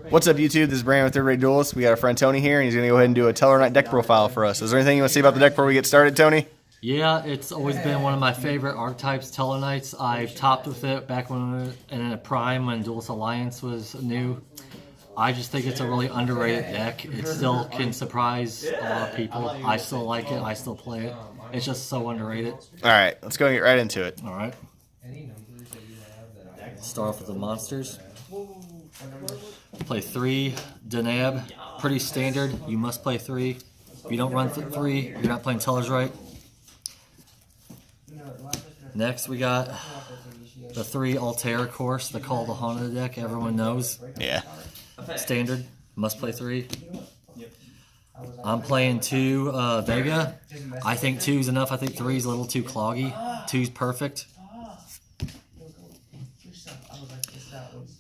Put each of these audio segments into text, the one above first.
What's up, YouTube? This is Brandon with Third Rate Duelist. We got our friend Tony here, and he's going to go ahead and do a TellarKnight deck profile for us. Is there anything you want to say about the deck before we get started, Tony? Yeah, it's always been one of my favorite archetypes, TellarKnights. I've topped with it back when in a prime when Duelist Alliance was new. I just think it's a really underrated deck. It still can surprise a lot of people. I still like it. I still play it. It's just so underrated. All right, let's go and get right into it. All right. Start off with the monsters. Play 3 Denab. Pretty standard. You must play 3. If you don't run 3, you're not playing Tellers right. Next, we got the 3 Altair course, the Call the Haunted deck. Everyone knows. Yeah. Standard. Must play 3. I'm playing 2 Vega. I think 2 is enough. I think 3 is a little too cloggy. 2 is perfect.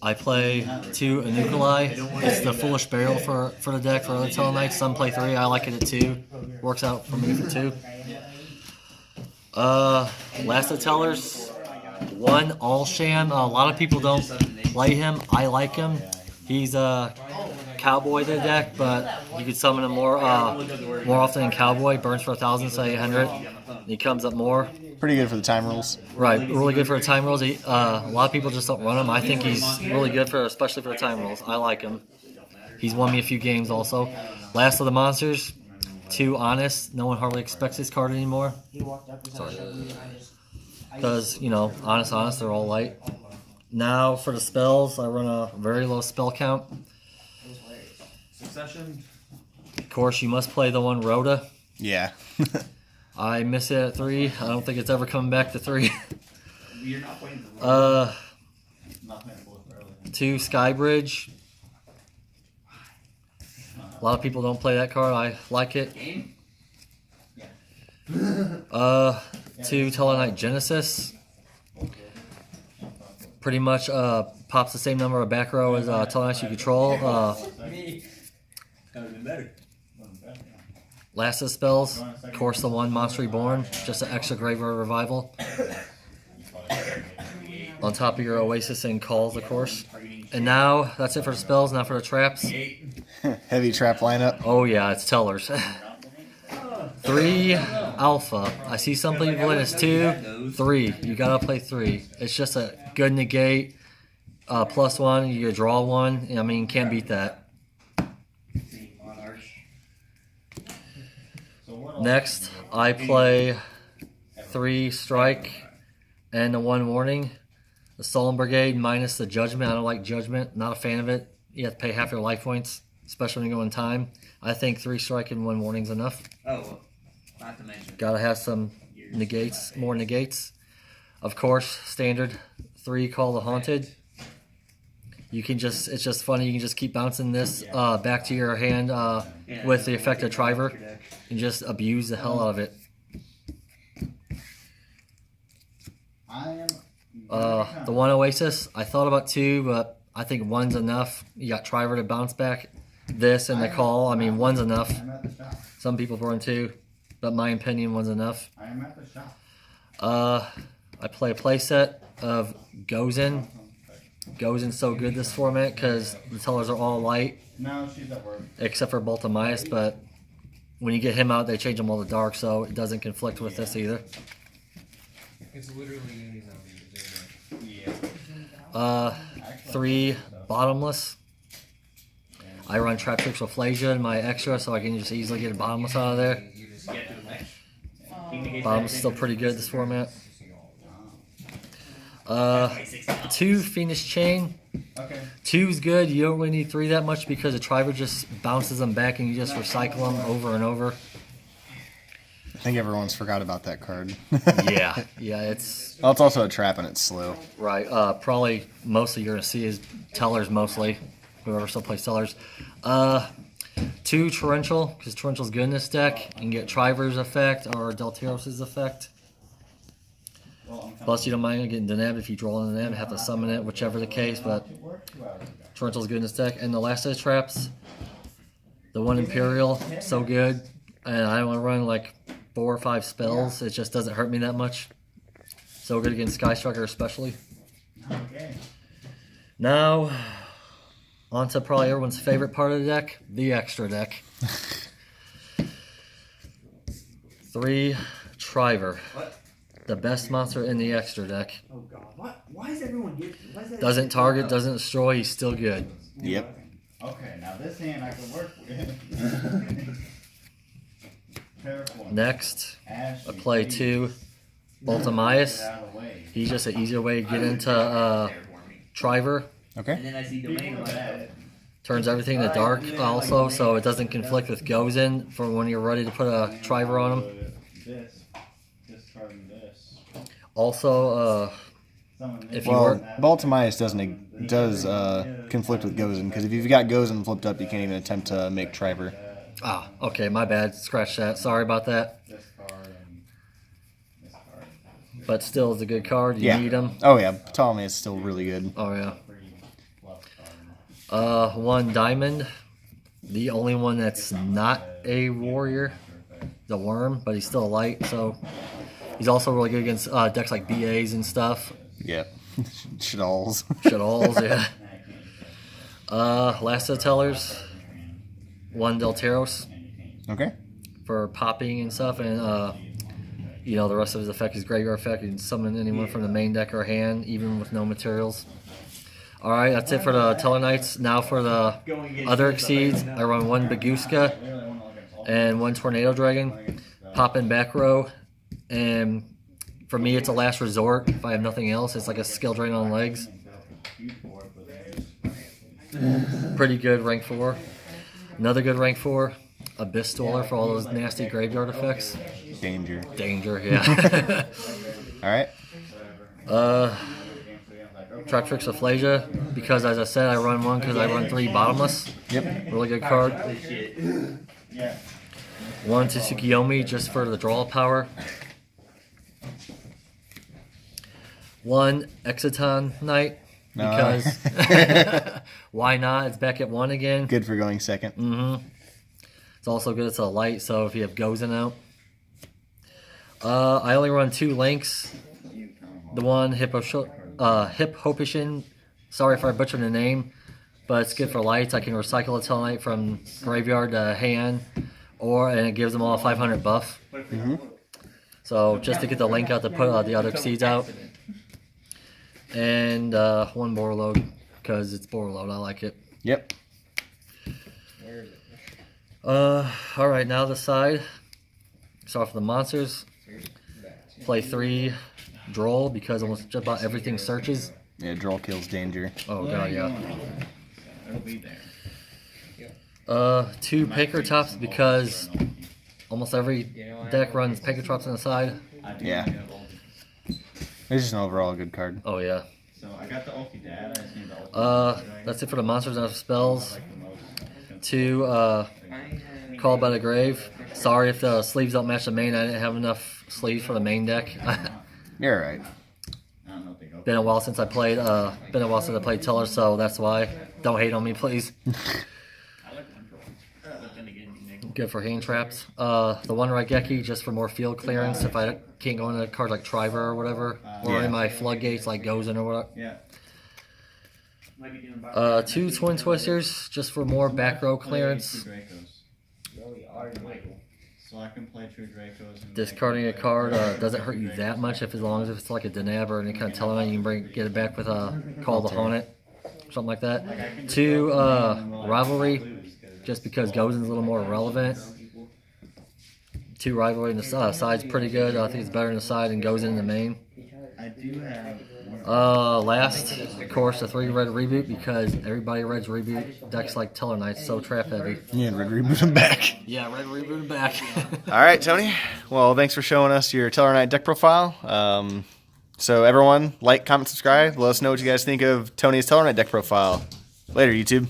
I play 2 Anukulai. It's the Foolish Burial for the deck for other TellarKnights. Some play 3. I like it at 2. Works out for me for 2. Last of Tellers. 1 Allsham. A lot of people don't play him. I like him. He's a Cowboy to the deck, but you could summon him more often than Cowboy. Burns for 1,000, say 800. He comes up more. Pretty good for the time rules. Right, really good for the time rules. A lot of people just don't run him. I think he's really good for, especially for the time rules. I like him. He's won me a few games also. Last of the monsters, 2 Honest. No one hardly expects this card anymore. Sorry. Because, you know, Honest, they're all light. Now for the spells, I run a very low spell count. Of course, you must play the 1 Rhoda. Yeah. I miss it at 3. I don't think it's ever coming back to 3. 2 Skybridge. A lot of people don't play that card. I like it. 2 TellarKnight Genesis. Pretty much pops the same number of back row as TellarKnights you control. Last of the spells, of course, the 1 Monster Reborn, just an extra Graveyard Revival. On top of your Oasis and Calls, of course. And now, that's it for the spells, now for the traps. Heavy trap lineup. Oh yeah, it's Tellers. 3 Alpha. I see some people in it's 2, 3. You gotta play 3. It's just a good negate. +1, you draw 1. I mean, you can't beat that. Next, I play 3 Strike and the 1 Warning. The Stolen Brigade minus the Judgment. I don't like Judgment. Not a fan of it. You have to pay half your life points, especially when you go in time. I think 3 Strike and 1 Warning is enough. Oh, not to mention. Gotta have some negates, more negates. Of course, standard 3 Call the Haunted. You can just, it's just funny, you can just keep bouncing this back to your hand with the effect of Triver and just abuse the hell out of it. The 1 Oasis, I thought about 2, but I think 1's enough. You got Triver to bounce back this and the call. I mean, 1's enough. Some people run 2, but in my opinion, 1's enough. I play a playset of Gozen. Gozen's so good this format because the Tellers are all light. No, she's at work. Except for Boltamias, but when you get him out, they change them all to dark, so it doesn't conflict with this either. It's literally 3 Bottomless. I run Trap Tricks with Flasia in my extra, so I can just easily get a Bottomless out of there. Bottomless is still pretty good this format. 2 Phoenix Chain. 2's good. You don't really need 3 that much because the Triver just bounces them back and you just recycle them over and over. I think everyone's forgot about that card. Yeah, it's... Well, it's also a trap and it's slow. Right. Probably mostly you're going to see is Tellers mostly. Whoever still plays Tellers. 2 Torrential, because Torrential's good in this deck. You can get Triver's effect or Delteros' effect. Plus, you don't mind getting Deneb if you draw in Deneb, have to summon it, whichever the case, but Torrential's good in this deck. And the last of the traps, the 1 Imperial, so good. And I want to run like 4 or 5 spells. It just doesn't hurt me that much. So good against Sky Striker especially. Now, On to probably everyone's favorite part of the deck, the extra deck. 3 Triver. What? The best monster in the extra deck. Oh god. What? Why is everyone getting? Doesn't target, doesn't destroy, he's still good. Yep. Okay, now this hand I can work with. Next, Ash, I play 2 Ultimaeus. He's just an easier way to get into Triver. Okay. And then I see domain on my head. Turns everything to dark also, so it doesn't conflict with goes in for when you're ready to put a Triver on him. This. Discarding this. Also, if you Well, were... Baltimias does conflict with Gozen, because if you've got Gozen flipped up, you can't even attempt to make Triver. Ah, okay, my bad. Scratch that. Sorry about that. This card and this card. But still, it's a good card. You Yeah. need him. Oh yeah, Ptolemy is still really good. Oh, yeah. Pretty fluff card. 1 Diamond. The only one that's not a warrior. The Worm, but he's still a light, so... He's also really good against decks like BAs and stuff. Yep. Shadalls. Shadalls, yeah. Last of the Tellers. 1 Delteros Okay. for popping and stuff, and you know, the rest of his effect is graveyard effect. You can summon anyone from the main deck or hand, even with no materials. Alright, that's it for the TellarKnights. Now for the other exceeds, I run 1 Baguska and 1 Tornado Dragon. Pop in back row, and for me it's a last resort. If I have nothing else, it's like a skill drain on legs. Pretty good, rank 4. Another good rank 4, Abyss Dweller for all those nasty graveyard effects. Danger. Danger, yeah. Alright. Traptrix Aphasia, because as I said, I run 1 because I run 3 Bottomless. Yep. Really good card. 1 Tsukuyomi just for the draw power. 1 Exciton Knight, because why not? It's back at 1 again. Good for going second. It's also good. It's a light, so if you have Gozen out. I only run 2 links. The one Hiphopishin. Sorry if I butchered the name, but it's good for lights. I can recycle a TellarKnight from graveyard to hand, and it gives them all a 500 buff. So just to get the link out to put the other seeds out. And 1 Borload, because it's Borload. I like it. Yep. Alright, now the side. Start with the monsters. Play 3 Droll, because almost just about everything searches. Yeah, draw kills danger. Oh god, yeah. It'll be there. 2 Pankratops, because almost every deck runs Pankratops on the side. Yeah. It's just an overall good card. Oh yeah. So I got the Ulti Dad. I just need the Ulti That's it for the monsters and spells. most. 2 Call by the Grave. Sorry if the sleeves don't match the main. I didn't have enough sleeves for the main deck. You're right. I don't know if they go. Been a while since I played. Teller, so that's why. Don't hate on me, please. I like one for one. But then again, Nick. Good for hand traps. The 1 Raigeki just for more field clearance if I can't go into cards like Triver or whatever, or in my floodgates like Gozen or whatever. Yeah. Might be doing about 2 Twin Twisters just for more back row clearance. Two Dracos. So I can play 2 Dracos. And Discarding a card doesn't hurt you that much as long as it's like a Denab or any kind of TellarKnight. You can get it back with a Call the Haunted, something like that. 2 Rivalry, just because Gozen's a little more relevant. 2 Rivalry in the side's pretty good. I think it's better in the side than Gozen in the main. I do have. Last, of course, the 3 Red Reboot, because everybody Red's Reboot decks like TellarKnight, so trap heavy. Yeah, Red Reboot him back. Yeah, Red Reboot back. All right, Tony. Well, thanks for showing us your TellarKnight deck profile. So everyone, like, comment, subscribe. Let us know what you guys think of Tony's TellarKnight deck profile. Later, YouTube.